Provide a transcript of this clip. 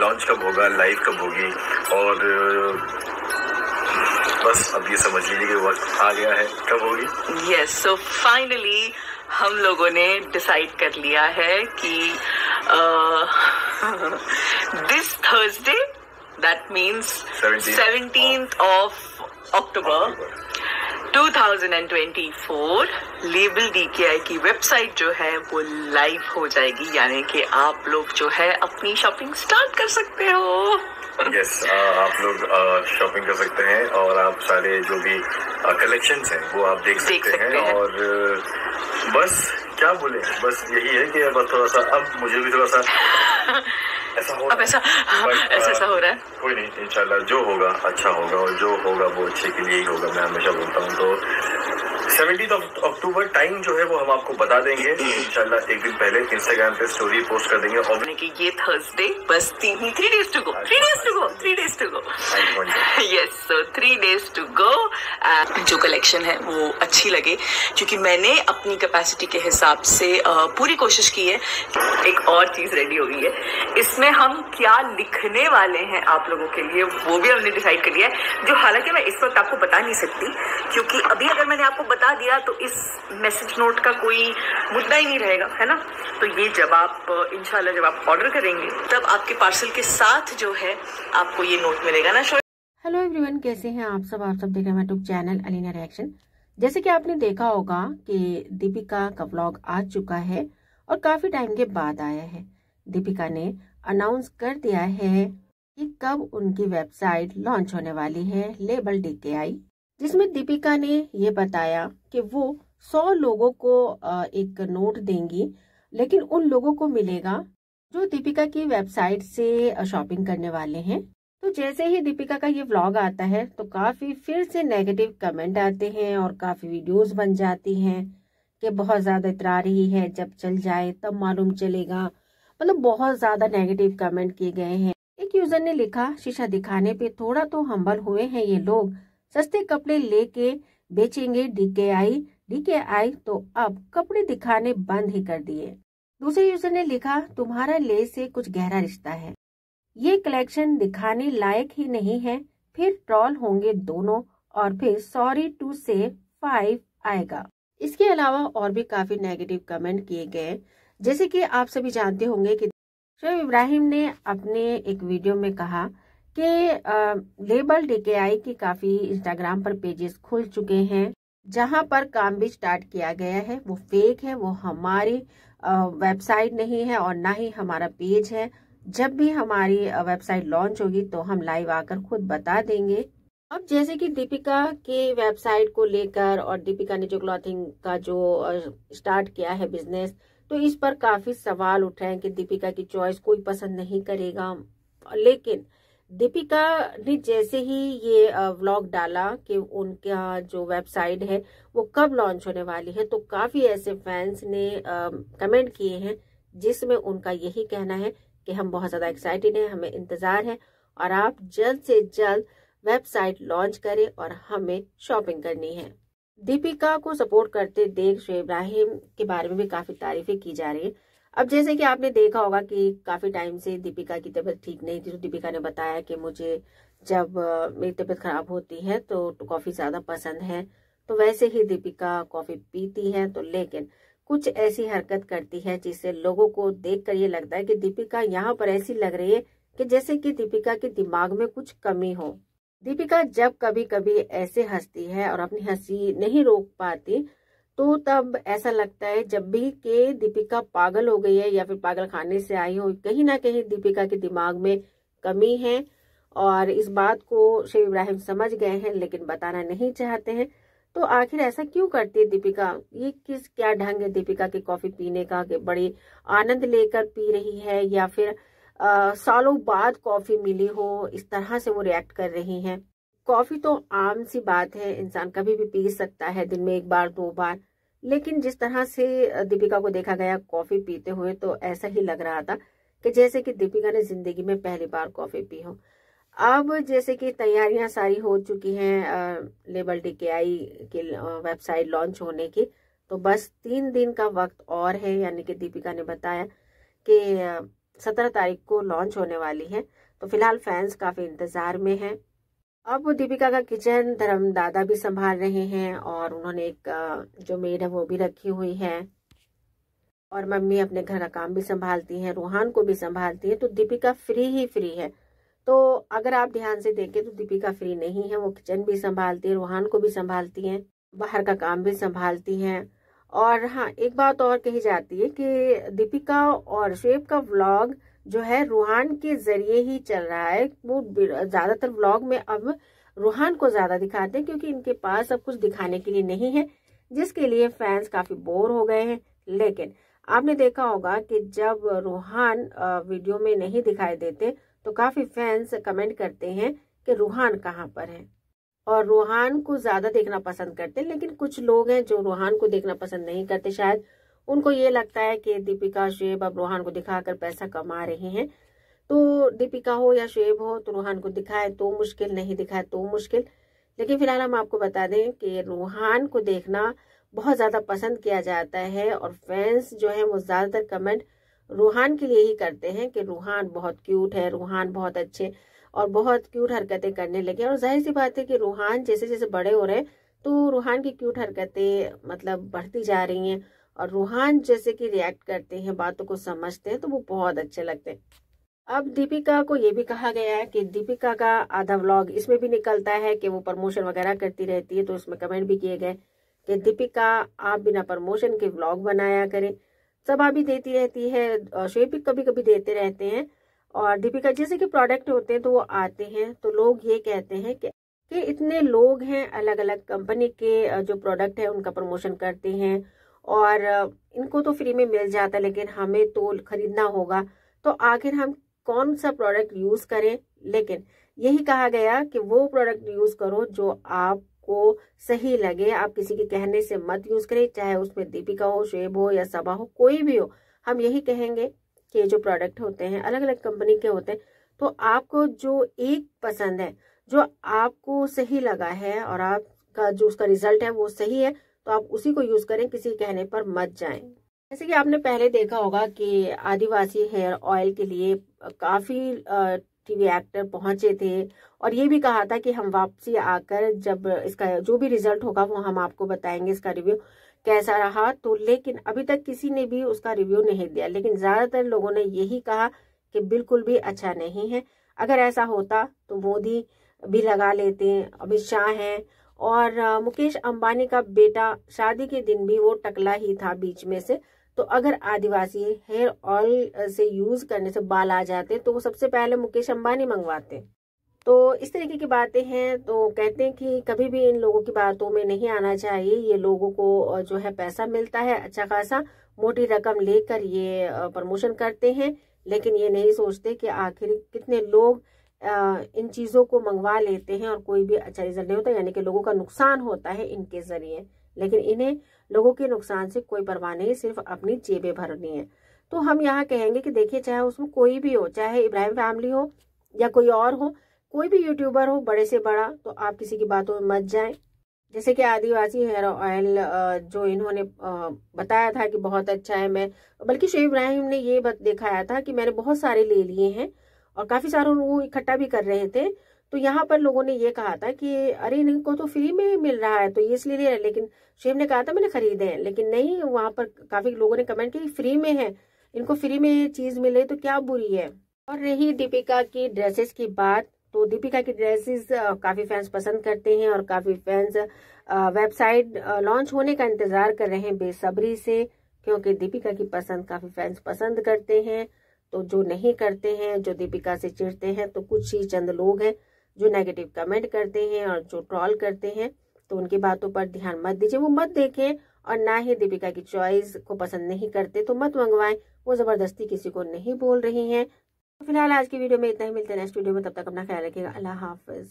Launch कब होगा, live कब होगी, और बस अब ये समझ लीजिए कि वक्त आ गया है कब होगी। यस, सो फाइनली हम लोगों ने डिसाइड कर लिया है कि this Thursday, that means 17th of October 2024 label DKI की वेबसाइट जो है वो लाइव हो जाएगी, यानी कि आप लोग जो है अपनी शॉपिंग स्टार्ट कर सकते हो। यस, आप लोग शॉपिंग कर सकते हैं और आप सारे जो भी कलेक्शंस हैं वो आप देख सकते हैं। और बस क्या बोले, बस यही है कि अब थोड़ा सा, अब मुझे भी थोड़ा सा ऐसा हो, अब ऐसा हो रहा है। कोई नहीं, इंशाल्लाह जो होगा अच्छा होगा, और जो होगा वो अच्छे के लिए ही होगा, मैं हमेशा बोलता हूँ। तो 17 अक्टूबर टाइम जो है वो हम आपको बता देंगे इंशाल्लाह। एक दिन पहले इंस्टाग्राम पे स्टोरी पोस्ट कर देंगे। और ये थर्सडे, बस 3 days to go, 3 days to go। Yes, so 3 days to go। जो कलेक्शन है वो अच्छी लगे, क्योंकि मैंने अपनी कैपेसिटी के हिसाब से पूरी कोशिश की है। एक और चीज रेडी हो गई है, इसमें हम क्या लिखने वाले हैं आप लोगों के लिए वो भी हमने डिसाइड कर लिया है, जो हालांकि मैं इस वक्त आपको बता नहीं सकती, क्योंकि अभी अगर मैंने आपको बता दिया तो इस मैसेज नोट का कोई मुद्दा ही नहीं रहेगा, है ना। तो ये जब आप इंशाल्लाह जब आप ऑर्डर करेंगे तब आपके पार्सल के साथ जो है आपको ये नोट मिलेगा ना। हेलो एवरीवन, कैसे हैं आप सब देख रहे हैं यूट्यूब चैनल अलीना रिएक्शन। जैसे कि आपने देखा होगा कि दीपिका का व्लॉग आ चुका है और काफी टाइम के बाद आया है। दीपिका ने अनाउंस कर दिया है कि कब उनकी वेबसाइट लॉन्च होने वाली है, लेबल DKI, जिसमें दीपिका ने ये बताया कि वो 100 लोगों को एक नोट देंगी, लेकिन उन लोगों को मिलेगा जो दीपिका की वेबसाइट से शॉपिंग करने वाले हैं। तो जैसे ही दीपिका का ये व्लॉग आता है तो काफी फिर से नेगेटिव कमेंट आते हैं और काफी वीडियोस बन जाती हैं कि बहुत ज्यादा इतरा रही है, जब चल जाए तब मालूम चलेगा। मतलब बहुत ज्यादा नेगेटिव कमेंट किए गए हैं। एक यूजर ने लिखा, शीशा दिखाने पे थोड़ा तो हम्बल हुए हैं ये लोग, सस्ते कपड़े लेके बेचेंगे DKI तो अब कपड़े दिखाने बंद ही कर दिए। दूसरे यूजर ने लिखा, तुम्हारा ले से कुछ गहरा रिश्ता है, ये कलेक्शन दिखाने लायक ही नहीं है, फिर ट्रॉल होंगे दोनों और फिर सॉरी टू से 5 आएगा। इसके अलावा और भी काफी नेगेटिव कमेंट किए गए। जैसे कि आप सभी जानते होंगे कि शोएब इब्राहिम ने अपने एक वीडियो में कहा कि लेबल DKI की काफी इंस्टाग्राम पर पेजेस खुल चुके हैं, जहां पर काम भी स्टार्ट किया गया है, वो फेक है, वो हमारी वेबसाइट नहीं है और ना ही हमारा पेज है। जब भी हमारी वेबसाइट लॉन्च होगी तो हम लाइव आकर खुद बता देंगे। अब जैसे कि दीपिका के वेबसाइट को लेकर और दीपिका ने जो क्लॉथिंग का जो स्टार्ट किया है बिजनेस, तो इस पर काफी सवाल उठ रहे हैं कि दीपिका की चॉइस कोई पसंद नहीं करेगा। लेकिन दीपिका ने जैसे ही ये व्लॉग डाला कि उनका जो वेबसाइट है वो कब लॉन्च होने वाली है, तो काफी ऐसे फैंस ने कमेंट किए हैं जिसमें उनका यही कहना है कि हम बहुत ज्यादा एक्साइटेड हैं, हमें इंतजार है और आप जल्द से जल्द वेबसाइट लॉन्च करें और हमें शॉपिंग करनी है। दीपिका को सपोर्ट करते देख शोएब इब्राहिम के बारे में भी काफी तारीफें की जा रही है। अब जैसे कि आपने देखा होगा कि काफी टाइम से दीपिका की तबीयत ठीक नहीं थी, तो दीपिका ने बताया कि मुझे जब मेरी तबीयत खराब होती है तो कॉफी ज्यादा पसंद है। तो वैसे ही दीपिका कॉफी पीती है, तो लेकिन कुछ ऐसी हरकत करती है जिससे लोगों को देखकर ये लगता है कि दीपिका यहाँ पर ऐसी लग रही है कि जैसे कि दीपिका के दिमाग में कुछ कमी हो। दीपिका जब कभी कभी ऐसे हंसती है और अपनी हंसी नहीं रोक पाती, तो तब ऐसा लगता है जब भी कि दीपिका पागल हो गई है या फिर पागल खाने से आई हो, कहीं ना कहीं दीपिका के दिमाग में कमी है। और इस बात को शोएब इब्राहिम समझ गए हैं लेकिन बताना नहीं चाहते हैं। तो आखिर ऐसा क्यों करती है दीपिका? ये क्या ढंग है दीपिका के कॉफी पीने का कि बड़ी आनंद लेकर पी रही है, या फिर सालों बाद कॉफी मिली हो इस तरह से वो रिएक्ट कर रही हैं? कॉफी तो आम सी बात है, इंसान कभी भी पी सकता है, दिन में 1 बार 2 बार। लेकिन जिस तरह से दीपिका को देखा गया कॉफी पीते हुए, तो ऐसा ही लग रहा था कि जैसे कि दीपिका ने जिंदगी में पहली बार कॉफी पी हो। अब जैसे कि तैयारियां सारी हो चुकी हैं लेबल DKI की वेबसाइट लॉन्च होने की, तो बस 3 दिन का वक्त और है। यानी कि दीपिका ने बताया कि 17 तारीख को लॉन्च होने वाली है। तो फिलहाल फैंस काफी इंतजार में हैं। अब दीपिका का किचन धर्मदादा भी संभाल रहे हैं और उन्होंने एक जो मेड है वो भी रखी हुई है और मम्मी अपने घर का काम भी संभालती हैं, रूहान को भी संभालती है। तो दीपिका फ्री ही फ्री है। तो अगर आप ध्यान से देखें तो दीपिका फ्री नहीं है, वो किचन भी संभालती है, रूहान को भी संभालती हैं, बाहर का काम भी संभालती हैं। और हाँ, एक बात और कही जाती है कि दीपिका और शोएब का व्लॉग जो है रूहान के जरिए ही चल रहा है। वो ज्यादातर व्लॉग में अब रूहान को ज्यादा दिखाते हैं क्योंकि इनके पास सब कुछ दिखाने के लिए नहीं है, जिसके लिए फैंस काफी बोर हो गए हैं। लेकिन आपने देखा होगा कि जब रूहान वीडियो में नहीं दिखाई देते तो काफी फैंस कमेंट करते हैं कि रूहान कहाँ पर है, और रूहान को ज्यादा देखना पसंद करते हैं। लेकिन कुछ लोग हैं जो रूहान को देखना पसंद नहीं करते, शायद उनको ये लगता है कि दीपिका शोएब अब रूहान को दिखाकर पैसा कमा रहे हैं। तो दीपिका हो या शोएब हो तो रूहान को दिखाए तो मुश्किल, नहीं दिखाए तो मुश्किल। लेकिन फिलहाल हम आपको बता दें कि रूहान को देखना बहुत ज्यादा पसंद किया जाता है और फैंस जो है वो ज्यादातर कमेंट रूहान के लिए ही करते हैं कि रूहान बहुत क्यूट है, रूहान बहुत अच्छे और बहुत क्यूट हरकतें करने लगे। और जाहिर सी बात है कि रूहान जैसे जैसे बड़े हो रहे हैं तो रूहान की क्यूट हरकतें मतलब बढ़ती जा रही हैं और रूहान जैसे कि रिएक्ट करते हैं, बातों को समझते हैं, तो वो बहुत अच्छे लगते हैं। अब दीपिका को ये भी कहा गया है कि दीपिका का आधा व्लॉग इसमें भी निकलता है कि वो प्रमोशन वगैरह करती रहती है। तो उसमें कमेंट भी किए गए कि दीपिका आप बिना प्रमोशन के व्लॉग बनाया करें। सभा भी देती रहती है, शोएब भी कभी कभी देते रहते हैं। और दीपिका जैसे कि प्रोडक्ट होते हैं तो वो आते हैं तो लोग ये कहते हैं कि इतने लोग हैं अलग अलग कंपनी के जो प्रोडक्ट है उनका प्रमोशन करते हैं और इनको तो फ्री में मिल जाता है, लेकिन हमें तो खरीदना होगा, तो आखिर हम कौन सा प्रोडक्ट यूज करें। लेकिन यही कहा गया कि वो प्रोडक्ट यूज करो जो आपको सही लगे, आप किसी के कहने से मत यूज करें, चाहे उसमें दीपिका हो, शोएब हो या सबा हो, कोई भी हो। हम यही कहेंगे कि जो प्रोडक्ट होते हैं अलग अलग कंपनी के होते हैं, तो आपको जो एक पसंद है, जो आपको सही लगा है और आपका जो उसका रिजल्ट है वो सही है, तो आप उसी को यूज करें, किसी कहने पर मत जाएं। जैसे कि आपने पहले देखा होगा कि आदिवासी हेयर ऑयल के लिए काफी टीवी एक्टर पहुंचे थे और ये भी कहा था कि हम वापसी आकर जब इसका जो भी रिजल्ट होगा वो हम आपको बताएंगे, इसका रिव्यू कैसा रहा। तो लेकिन अभी तक किसी ने भी उसका रिव्यू नहीं दिया, लेकिन ज्यादातर लोगों ने यही कहा कि बिल्कुल भी अच्छा नहीं है। अगर ऐसा होता तो मोदी भी लगा लेते, अमित शाह हैं और मुकेश अंबानी का बेटा शादी के दिन भी वो टकला ही था बीच में से। तो अगर आदिवासी हेयर ऑयल से यूज करने से बाल आ जाते तो वो सबसे पहले मुकेश अंबानी मंगवाते। तो इस तरीके की बातें हैं। तो कहते हैं कि कभी भी इन लोगों की बातों में नहीं आना चाहिए। ये लोगों को जो है पैसा मिलता है अच्छा खासा, मोटी रकम लेकर ये प्रमोशन करते हैं, लेकिन ये नहीं सोचते कि आखिर कितने लोग इन चीजों को मंगवा लेते हैं और कोई भी अच्छा रिजल्ट नहीं होता, यानी कि लोगों का नुकसान होता है इनके जरिए। लेकिन इन्हें लोगों के नुकसान से कोई परवाह नहीं, सिर्फ अपनी जेबें भरनी है। तो हम यहाँ कहेंगे कि देखिए, चाहे उसमें कोई भी हो, चाहे इब्राहिम फैमिली हो या कोई और हो, कोई भी यूट्यूबर हो बड़े से बड़ा, तो आप किसी की बातों में मत जाएं। जैसे कि आदिवासी हेयर ऑयल जो इन्होंने बताया था कि बहुत अच्छा है, मैं बल्कि शोएब इब्राहिम ने ये दिखाया था कि मैंने बहुत सारे ले लिए हैं और काफी सारे वो इकट्ठा भी कर रहे थे। तो यहाँ पर लोगों ने ये कहा था कि अरे इनको तो फ्री में मिल रहा है तो ये इसलिए ले रहे, लेकिन शोएब ने कहा था मैंने खरीदे हैं, लेकिन नहीं, वहां पर काफी लोगों ने कमेंट किया फ्री में है, इनको फ्री में ये चीज मिले तो क्या बुरी है। और रही दीपिका की ड्रेसेस की बात, तो दीपिका की ड्रेसेस काफी फैंस पसंद करते हैं और काफी फैंस वेबसाइट लॉन्च होने का इंतजार कर रहे हैं बेसब्री से, क्योंकि दीपिका की पसंद काफी फैंस पसंद करते हैं। तो जो नहीं करते हैं, जो दीपिका से चिढ़ते हैं, तो कुछ ही चंद लोग हैं जो नेगेटिव कमेंट करते हैं और जो ट्रोल करते हैं, तो उनकी बातों पर ध्यान मत दीजिए, वो मत देखें। और ना ही दीपिका की चॉइस को पसंद नहीं करते तो मत मंगवाएं, वो जबरदस्ती किसी को नहीं बोल रही हैं। फिलहाल आज की वीडियो में इतना ही, मिलते हैं नेक्स्ट वीडियो में, तब तक अपना ख्याल रखिएगा। अल्लाह हाफिज।